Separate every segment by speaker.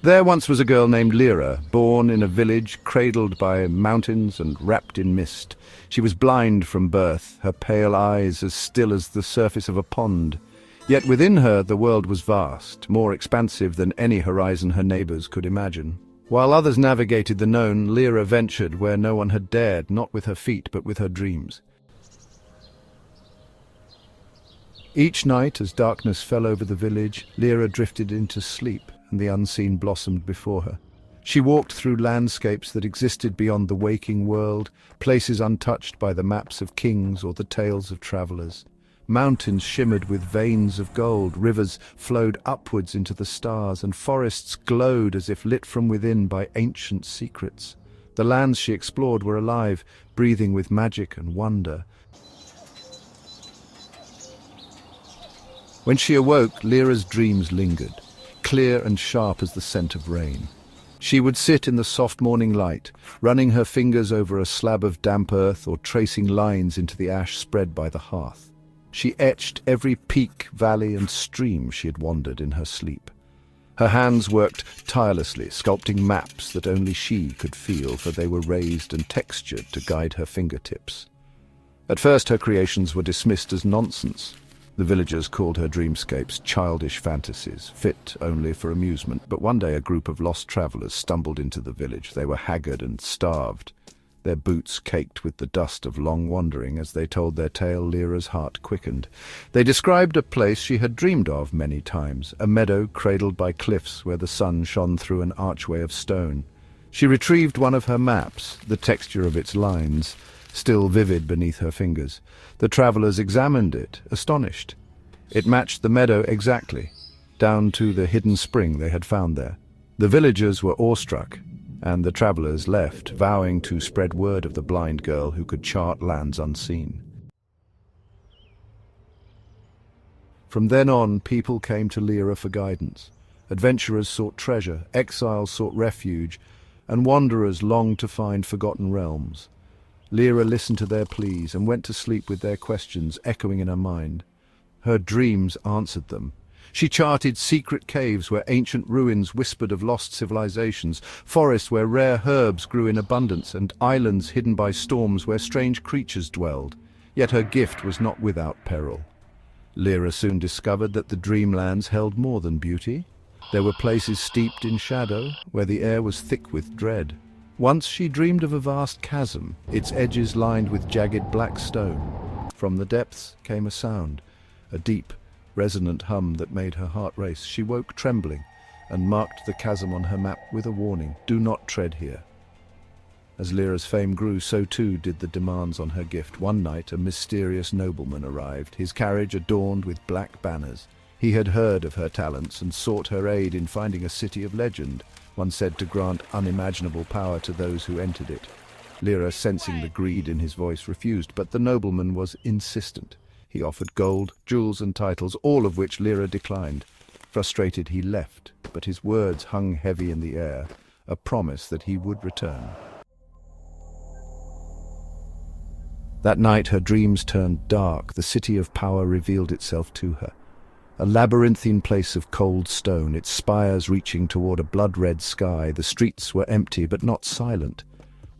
Speaker 1: There once was a girl named Lira, born in a village cradled by mountains and wrapped in mist. She was blind from birth, her pale eyes as still as the surface of a pond. Yet within her the world was vast, more expansive than any horizon her neighbours could imagine. While others navigated the known, Lira ventured where no one had dared, not with her feet but with her dreams. Each night, as darkness fell over the village, Lira drifted into sleep, and the unseen blossomed before her. She walked through landscapes that existed beyond the waking world, places untouched by the maps of kings or the tales of travellers. Mountains shimmered with veins of gold, rivers flowed upwards into the stars, and forests glowed as if lit from within by ancient secrets. The lands she explored were alive, breathing with magic and wonder. When she awoke, Lyra's dreams lingered, clear and sharp as the scent of rain. She would sit in the soft morning light, running her fingers over a slab of damp earth or tracing lines into the ash spread by the hearth. She etched every peak, valley and stream she had wandered in her sleep. Her hands worked tirelessly, sculpting maps that only she could feel, for they were raised and textured to guide her fingertips. At first her creations were dismissed as nonsense. The villagers called her dreamscapes childish fantasies, fit only for amusement. But one day a group of lost travellers stumbled into the village. They were haggard and starved, their boots caked with the dust of long wandering. As they told their tale, Lyra's heart quickened. They described a place she had dreamed of many times, a meadow cradled by cliffs where the sun shone through an archway of stone. She retrieved one of her maps, the texture of its lines still vivid beneath her fingers. The travellers examined it, astonished. It matched the meadow exactly, down to the hidden spring they had found there. The villagers were awestruck, and the travellers left, vowing to spread word of the blind girl who could chart lands unseen. From then on, people came to Lira for guidance. Adventurers sought treasure, exiles sought refuge, and wanderers longed to find forgotten realms. Lira listened to their pleas and went to sleep with their questions echoing in her mind. Her dreams answered them. She charted secret caves where ancient ruins whispered of lost civilizations, forests where rare herbs grew in abundance, and islands hidden by storms where strange creatures dwelled. Yet her gift was not without peril. Lira soon discovered that the dreamlands held more than beauty. There were places steeped in shadow, where the air was thick with dread. Once she dreamed of a vast chasm, its edges lined with jagged black stone. From the depths came a sound, a deep, resonant hum that made her heart race. She woke trembling and marked the chasm on her map with a warning: "Do not tread here." As Lyra's fame grew, so too did the demands on her gift. One night, a mysterious nobleman arrived, his carriage adorned with black banners. He had heard of her talents and sought her aid in finding a city of legend, one said to grant unimaginable power to those who entered it. Lira, sensing the greed in his voice, refused, but the nobleman was insistent. He offered gold, jewels and titles, all of which Lira declined. Frustrated, he left, but his words hung heavy in the air, a promise that he would return. That night her dreams turned dark. The city of power revealed itself to her. A labyrinthine place of cold stone, its spires reaching toward a blood-red sky. The streets were empty, but not silent.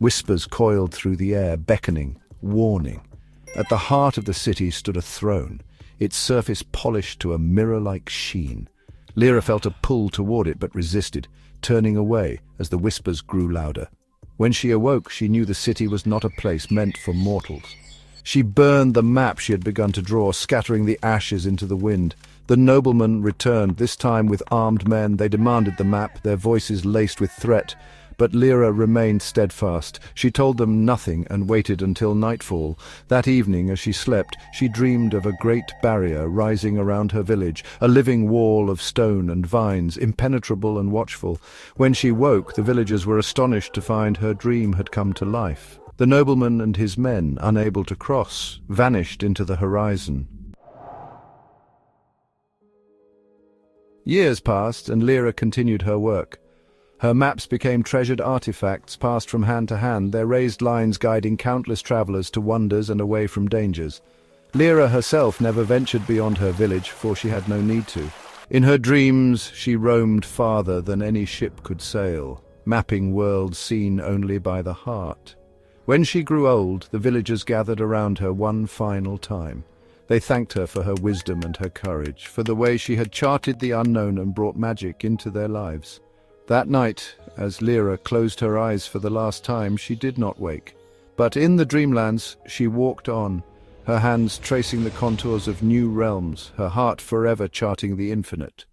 Speaker 1: Whispers coiled through the air, beckoning, warning. At the heart of the city stood a throne, its surface polished to a mirror-like sheen. Lira felt a pull toward it, but resisted, turning away as the whispers grew louder. When she awoke, she knew the city was not a place meant for mortals. She burned the map she had begun to draw, scattering the ashes into the wind. The nobleman returned, this time with armed men. They demanded the map, their voices laced with threat. But Lira remained steadfast. She told them nothing and waited until nightfall. That evening, as she slept, she dreamed of a great barrier rising around her village, a living wall of stone and vines, impenetrable and watchful. When she woke, the villagers were astonished to find her dream had come to life. The nobleman and his men, unable to cross, vanished into the horizon. Years passed, and Lira continued her work. Her maps became treasured artifacts passed from hand to hand, their raised lines guiding countless travelers to wonders and away from dangers. Lira herself never ventured beyond her village, for she had no need to. In her dreams, she roamed farther than any ship could sail, mapping worlds seen only by the heart. When she grew old, the villagers gathered around her one final time. They thanked her for her wisdom and her courage, for the way she had charted the unknown and brought magic into their lives. That night, as Lira closed her eyes for the last time, she did not wake. But in the dreamlands, she walked on, her hands tracing the contours of new realms, her heart forever charting the infinite.